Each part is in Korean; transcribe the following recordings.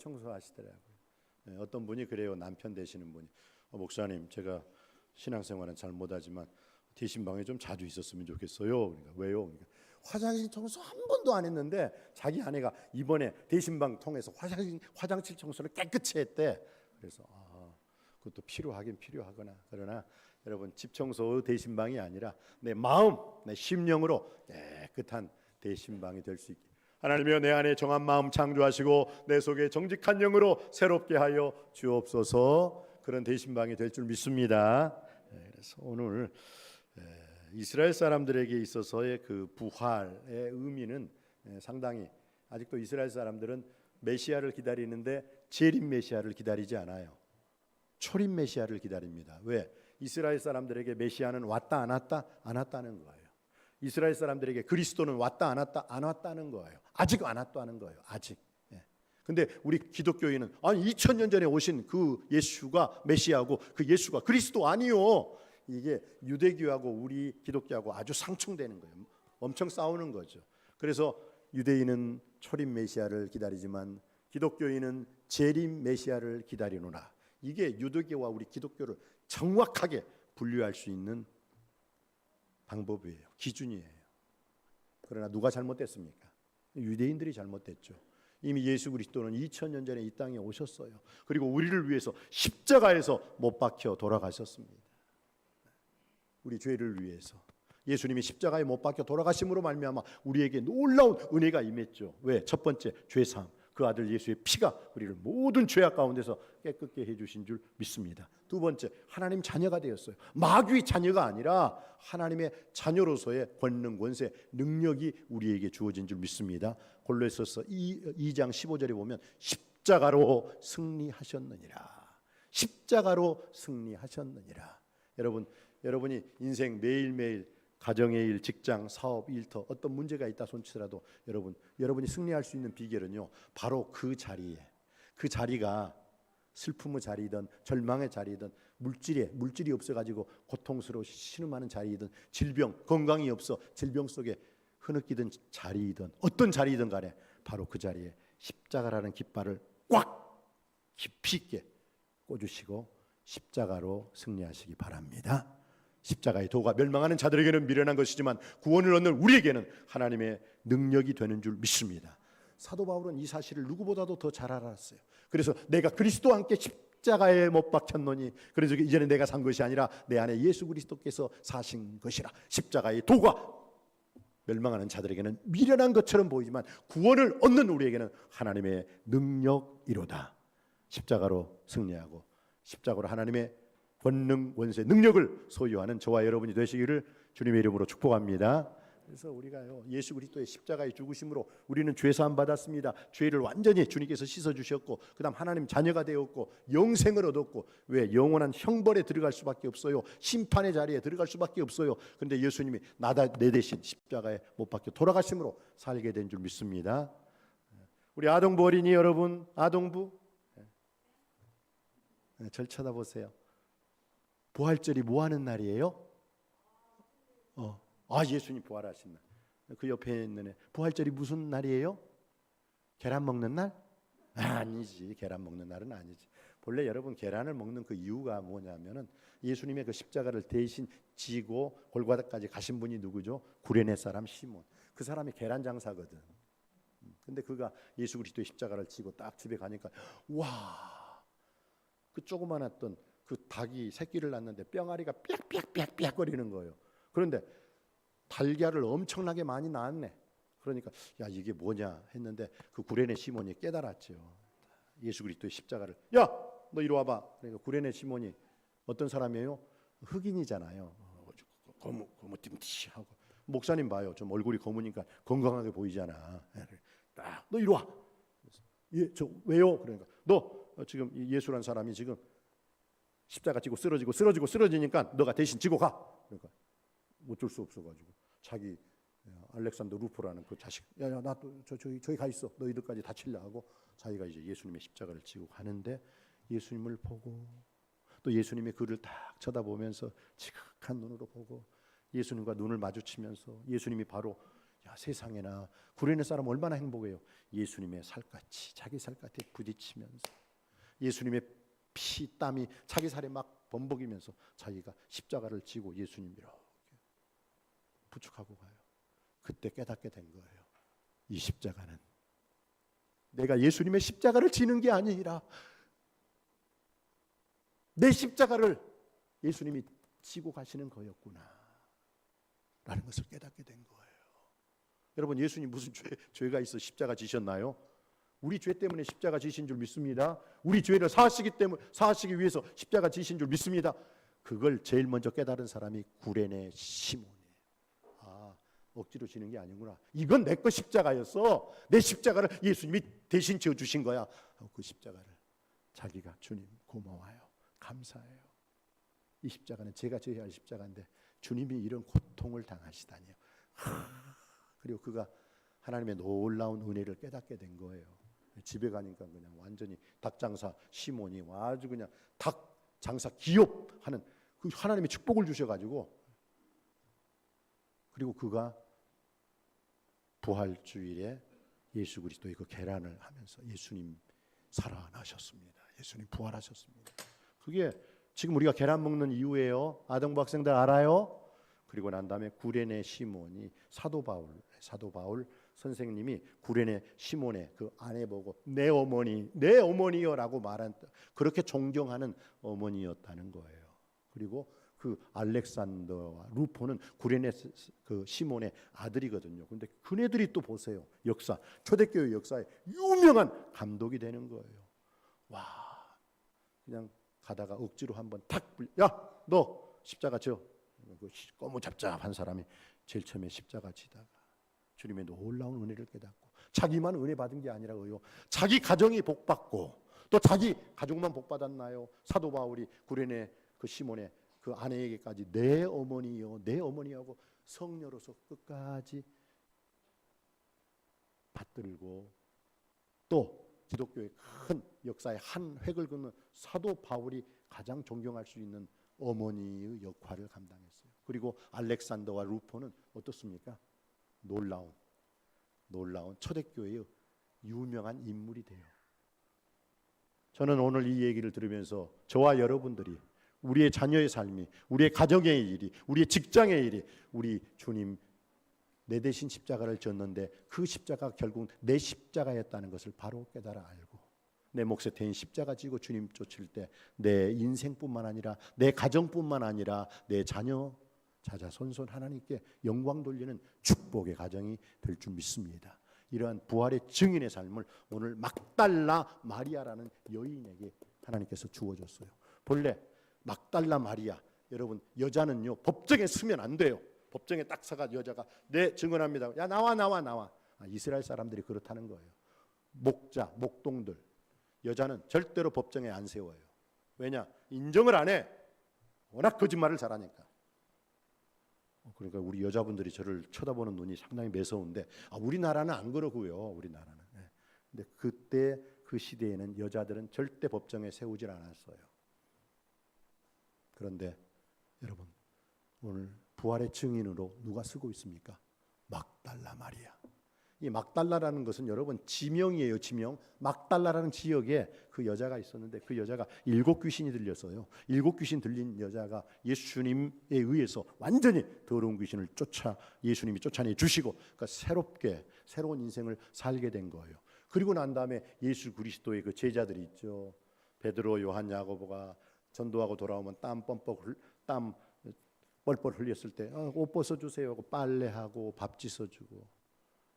청소하시더라고요. 어떤 분이 그래요. 남편 되시는 분이 목사님, 제가 신앙생활은 잘 못하지만 대신방에 좀 자주 있었으면 좋겠어요. 그러니까 왜요? 그러니까 화장실 청소 한 번도 안 했는데 자기 아내가 이번에 대신방 통해서 화장실 청소를 깨끗이 했대. 그래서 그것도 필요하긴 필요하거나. 그러나 여러분, 집 청소 대신방이 아니라 내 마음, 내 심령으로 깨끗한 대신방이 될 수 있게 하나님이여, 내 안에 정한 마음 창조하시고 내 속에 정직한 영으로 새롭게 하여 주옵소서. 그런 대신방이 될 줄 믿습니다. 그래서 오늘 이스라엘 사람들에게 있어서의 그 부활의 의미는 상당히, 아직도 이스라엘 사람들은 메시아를 기다리는데 재림 메시아를 기다리지 않아요. 초림 메시아를 기다립니다. 왜? 이스라엘 사람들에게 메시아는 왔다 안 왔다? 안 왔다는 거예요. 이스라엘 사람들에게 그리스도는 왔다 안 왔다? 안 왔다는 거예요. 아직 안 왔다는 거예요. 아직. 근데 우리 기독교인은 2000년 전에 오신 그 예수가 메시아고 그 예수가 그리스도 아니요. 이게 유대교하고 우리 기독교하고 아주 상충되는 거예요. 엄청 싸우는 거죠. 그래서 유대인은 초림 메시아를 기다리지만 기독교인은 재림 메시아를 기다리노라. 이게 유대교와 우리 기독교를 정확하게 분류할 수 있는 방법이에요. 기준이에요. 그러나 누가 잘못됐습니까? 유대인들이 잘못됐죠. 이미 예수 그리스도는 2000년 전에 이 땅에 오셨어요. 그리고 우리를 위해서 십자가에서 못 박혀 돌아가셨습니다. 우리 죄를 위해서 예수님이 십자가에 못 박혀 돌아가심으로 말미암아 우리에게 놀라운 은혜가 임했죠. 왜? 첫 번째, 죄사함. 그 아들 예수의 피가 우리를 모든 죄악 가운데서 깨끗게 해주신 줄 믿습니다. 두 번째, 하나님 자녀가 되었어요. 마귀의 자녀가 아니라 하나님의 자녀로서의 권능, 권세, 능력이 우리에게 주어진 줄 믿습니다. 골로새서 2장 15절에 보면 십자가로 승리하셨느니라. 십자가로 승리하셨느니라. 여러분이 인생 매일매일 가정의 일, 직장, 사업, 일터 어떤 문제가 있다 손치더라도 여러분이 승리할 수 있는 비결은요, 바로 그 자리가 슬픔의 자리이든 절망의 자리이든 물질이 없어가지고 고통스러워 신음하는 자리이든 질병, 건강이 없어 질병 속에 흐느끼던 자리이든 어떤 자리이든 간에 바로 그 자리에 십자가라는 깃발을 꽉 깊이 있게 꽂으시고 십자가로 승리하시기 바랍니다. 십자가의 도가 멸망하는 자들에게는 미련한 것이지만 구원을 얻는 우리에게는 하나님의 능력이 되는 줄 믿습니다. 사도 바울은 이 사실을 누구보다도 더 잘 알았어요. 그래서 내가 그리스도와 함께 십자가에 못 박혔노니 그래서 이제는 내가 산 것이 아니라 내 안에 예수 그리스도께서 사신 것이라. 십자가의 도가 멸망하는 자들에게는 미련한 것처럼 보이지만 구원을 얻는 우리에게는 하나님의 능력이로다. 십자가로 승리하고 십자가로 하나님의 권능, 권세, 능력을 소유하는 저와 여러분이 되시기를 주님의 이름으로 축복합니다. 그래서 우리가요, 예수 그리스도의 십자가의 죽으심으로 우리는 죄사함 받았습니다. 죄를 완전히 주님께서 씻어주셨고 그 다음 하나님 자녀가 되었고 영생을 얻었고, 왜? 영원한 형벌에 들어갈 수밖에 없어요. 심판의 자리에 들어갈 수밖에 없어요. 그런데 예수님이 내 대신 십자가에 못 박혀 돌아가심으로 살게 된 줄 믿습니다. 우리 아동부 어린이 여러분, 아동부 절 쳐다보세요. 부활절이 뭐 하는 날이에요? 예수님 부활하신 날. 그 옆에 있는 애, 부활절이 무슨 날이에요? 계란 먹는 날? 아니지. 계란 먹는 날은 아니지. 본래 여러분, 계란을 먹는 그 이유가 뭐냐면은 예수님의 그 십자가를 대신 지고 골고다까지 가신 분이 누구죠? 구레네 사람 시몬. 그 사람이 계란 장사거든. 근데 그가 예수 그리스도의 십자가를 지고 딱 집에 가니까 와, 그 조그만했던 그 닭이 새끼를 낳는데 뿅아리가 삐약삐약삐약 거리는 거예요. 그런데 달걀을 엄청나게 많이 낳았네. 그러니까 야, 이게 뭐냐 했는데 그 구레네 시몬이 깨달았죠. 예수 그리스도의 십자가를. 야, 너 이리 와봐. 그러니까 구레네 시몬이 어떤 사람이에요? 흑인이잖아요. 거무띠하고 목사님 봐요. 좀 얼굴이 검으니까 건강하게 보이잖아. 딱 너 이리 와. 예, 저 왜요? 그러니까 너 지금 예수란 사람이 지금 십자가 지고 쓰러지니까 너가 대신 지고 가. 그러니까 어쩔 수 없어가지고 자기 알렉산더 루포라는 그 자식, 야야 나 또 저기 가 있어. 너희들까지 다치려 하고 자기가 이제 예수님의 십자가를 지고 가는데 예수님을 보고 또 예수님이 그를 딱 쳐다보면서 지극한 눈으로 보고 예수님과 눈을 마주치면서 예수님이 바로 야, 세상에나 구레네 사람 얼마나 행복해요. 예수님의 살같이 자기 살같이 부딪히면서 예수님의 피 땀이 자기 살에 막 범벅이면서 자기가 십자가를 지고 예수님 이렇게 부축하고 가요. 그때 깨닫게 된 거예요. 이 십자가는 내가 예수님의 십자가를 지는 게 아니라 내 십자가를 예수님이 지고 가시는 거였구나 라는 것을 깨닫게 된 거예요. 여러분, 예수님 무슨 죄가 있어 십자가 지셨나요? 우리 죄 때문에 십자가 지신 줄 믿습니다. 우리 죄를 사하시기 위해서 십자가 지신 줄 믿습니다. 그걸 제일 먼저 깨달은 사람이 구레네 시몬이에요. 아, 억지로 지는 게 아니구나. 이건 내 거 십자가였어. 내 십자가를 예수님이 대신 지어주신 거야. 그 십자가를 자기가 주님 고마워요. 감사해요. 이 십자가는 제가 져야 할 십자가인데 주님이 이런 고통을 당하시다니요. 그리고 그가 하나님의 놀라운 은혜를 깨닫게 된 거예요. 집에 가니까 그냥 완전히 닭장사 시몬이 아주 그냥 닭 장사 기업하는 그 하나님의 축복을 주셔가지고, 그리고 그가 부활주일에 예수 그리스도의 그 계란을 하면서 예수님 살아나셨습니다. 예수님 부활하셨습니다. 그게 지금 우리가 계란 먹는 이유예요. 아동부 학생들 알아요? 그리고 난 다음에 구레네 시몬이 사도 바울 선생님이 구레네 시몬의 그 아내 보고 내 어머니여라고 말한, 그렇게 존경하는 어머니였다는 거예요. 그리고 그 알렉산더와 루포는 구레네 그 시몬의 아들이거든요. 그런데 그네들이 또 보세요. 역사, 초대교회 역사에 유명한 감독이 되는 거예요. 와, 그냥 가다가 억지로 한번 탁 불려, 야, 너 십자가 져. 그 꼬무잡잡한 사람이 제일 처음에 십자가 지다가 주님의 놀라운 은혜를 깨닫고, 자기만 은혜 받은 게 아니라요, 자기 가정이 복 받고, 또 자기 가족만 복 받았나요? 사도 바울이 구레네 그 시몬의 그 아내에게까지 내 어머니요, 내 어머니하고 성녀로서 끝까지 받들고, 또 기독교의 큰 역사의 한 획을 그는 사도 바울이 가장 존경할 수 있는 어머니의 역할을 감당했어요. 그리고 알렉산더와 루포는 어떻습니까? 놀라운 초대교회의 유명한 인물이 돼요. 저는 오늘 이 얘기를 들으면서 저와 여러분들이 우리의 자녀의 삶이, 우리의 가정의 일이, 우리의 직장의 일이, 우리 주님 내 대신 십자가를 졌는데 그 십자가가 결국 내 십자가였다는 것을 바로 깨달아 알고, 내 몫에 대인 십자가 지고 주님 쫓을 때 내 인생뿐만 아니라 내 가정뿐만 아니라 내 자녀, 자자손손 하나님께 영광 돌리는 축복의 가정이 될 줄 믿습니다. 이러한 부활의 증인의 삶을 오늘 막달라 마리아라는 여인에게 하나님께서 주어줬어요. 본래 막달라 마리아, 여러분, 여자는요 법정에 서면 안 돼요. 법정에 딱 서가 여자가 네 증언합니다. 야, 나와. 이스라엘 사람들이 그렇다는 거예요. 목자, 목동들, 여자는 절대로 법정에 안 세워요. 왜냐? 인정을 안 해. 워낙 거짓말을 잘하니까. 그러니까 우리 여자분들이 저를 쳐다보는 눈이 상당히 매서운데, 우리나라는 안 그러고요. 우리나라는. 근데 그때 그 시대에는 여자들은 절대 법정에 세우질 않았어요. 그런데 여러분, 오늘 부활의 증인으로 누가 쓰고 있습니까? 막달라 마리아. 이 막달라라는 것은 여러분 지명이에요. 지명. 막달라라는 지역에 그 여자가 있었는데, 그 여자가 7 귀신이 들렸어요. 7 귀신 들린 여자가 예수님에 의해서 완전히 더러운 귀신을 예수님이 쫓아내 주시고, 그러니까 새로운 인생을 살게 된 거예요. 그리고 난 다음에 예수 그리스도의 그 제자들이 있죠. 베드로, 요한, 야고보가 전도하고 돌아오면 땀 뻘뻘 흘렸을 때 옷 벗어주세요 하고 빨래하고 밥 씻어주고.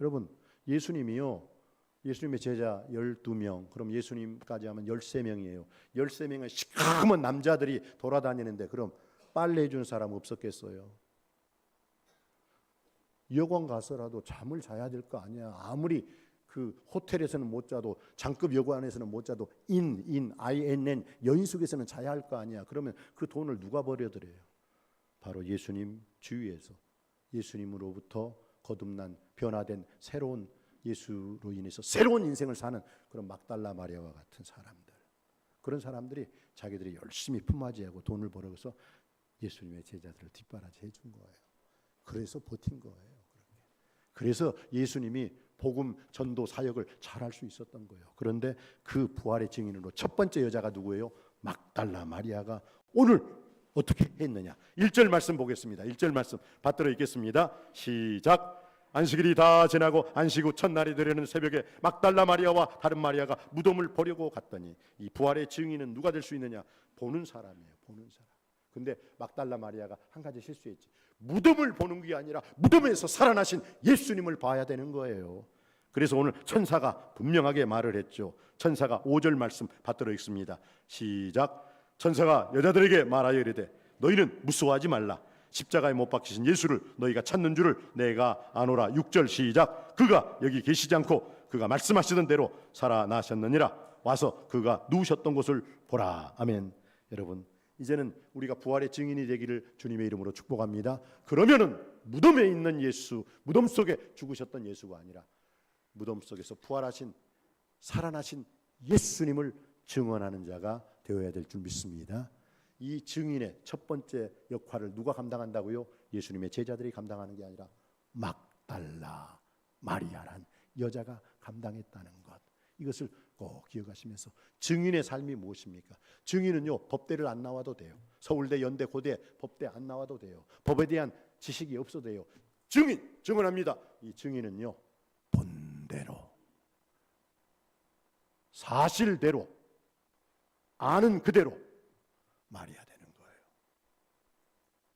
여러분, 예수님이요, 예수님의 제자 12명, 그럼 예수님까지 하면 13명이에요. 13명의 시커먼 남자들이 돌아다니는데 그럼 빨래해 준 사람 없었겠어요? 여관 가서라도 잠을 자야 될 거 아니야. 아무리 그 호텔에서는 못 자도, 장급 여관에서는 못 자도 INN 여인숙에서는 자야 할 거 아니야. 그러면 그 돈을 누가 버려드려요? 바로 예수님 주위에서 예수님으로부터 거듭난 변화된 새로운 예수로 인해서 새로운 인생을 사는 그런 막달라 마리아와 같은 사람들, 그런 사람들이 자기들이 열심히 품맞이하고 돈을 벌어서 예수님의 제자들을 뒷바라지 해준 거예요. 그래서 버틴 거예요. 그래서 예수님이 복음 전도 사역을 잘할 수 있었던 거예요. 그런데 그 부활의 증인으로 첫 번째 여자가 누구예요? 막달라 마리아가 오늘 어떻게 했느냐? 1절 말씀 보겠습니다. 1절 말씀 받들어 읽겠습니다. 시작. 안식일이 다 지나고 안식 후 첫날이 되려는 새벽에 막달라 마리아와 다른 마리아가 무덤을 보려고 갔더니, 이 부활의 증인은 누가 될 수 있느냐? 보는 사람이에요. 보는 사람. 근데 막달라 마리아가 한 가지 실수했지. 무덤을 보는 게 아니라 무덤에서 살아나신 예수님을 봐야 되는 거예요. 그래서 오늘 천사가 분명하게 말을 했죠. 천사가 5절 말씀 받들어 읽습니다. 시작. 천사가 여자들에게 말하여 이르되 너희는 무서워하지 말라. 십자가에 못 박히신 예수를 너희가 찾는 줄을 내가 아노라. 6절 시작. 그가 여기 계시지 않고 그가 말씀하시던 대로 살아나셨느니라. 와서 그가 누우셨던 곳을 보라. 아멘. 여러분, 이제는 우리가 부활의 증인이 되기를 주님의 이름으로 축복합니다. 그러면은 무덤에 있는 예수, 무덤 속에 죽으셨던 예수가 아니라 무덤 속에서 부활하신 살아나신 예수님을 증언하는 자가 되어야 될 줄 믿습니다. 이 증인의 첫 번째 역할을 누가 감당한다고요? 예수님의 제자들이 감당하는 게 아니라 막달라 마리아란 여자가 감당했다는 것, 이것을 꼭 기억하시면서, 증인의 삶이 무엇입니까? 증인은요, 법대를 안 나와도 돼요. 서울대, 연대, 고대 법대 안 나와도 돼요. 법에 대한 지식이 없어도 돼요. 증언합니다. 이 증인은요, 본대로 사실대로 아는 그대로 말해야 되는 거예요.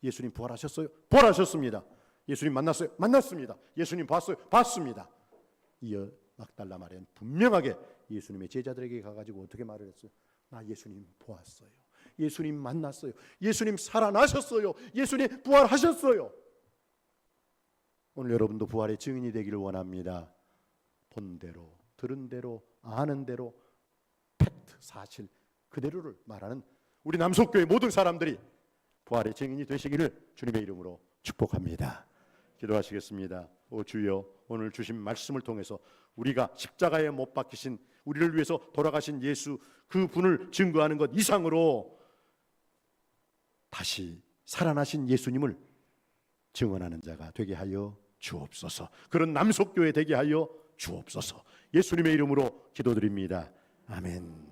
예수님 부활하셨어요? 부활하셨습니다. 예수님 만났어요? 만났습니다. 예수님 봤어요? 봤습니다. 이어 막달라 마리아는 분명하게 예수님의 제자들에게 가가지고 어떻게 말을 했어요? 나 예수님 보았어요. 예수님 만났어요. 예수님 살아나셨어요. 예수님 부활하셨어요. 오늘 여러분도 부활의 증인이 되기를 원합니다. 본 대로, 들은 대로, 아는 대로, 팩트, 사실 그대로를 말하는 우리 남속교회 모든 사람들이 부활의 증인이 되시기를 주님의 이름으로 축복합니다. 기도하시겠습니다. 오 주여, 오늘 주신 말씀을 통해서 우리가 십자가에 못 박히신, 우리를 위해서 돌아가신 예수, 그 분을 증거하는 것 이상으로 다시 살아나신 예수님을 증언하는 자가 되게 하여 주옵소서. 그런 남속교회 되게 하여 주옵소서. 예수님의 이름으로 기도드립니다. 아멘.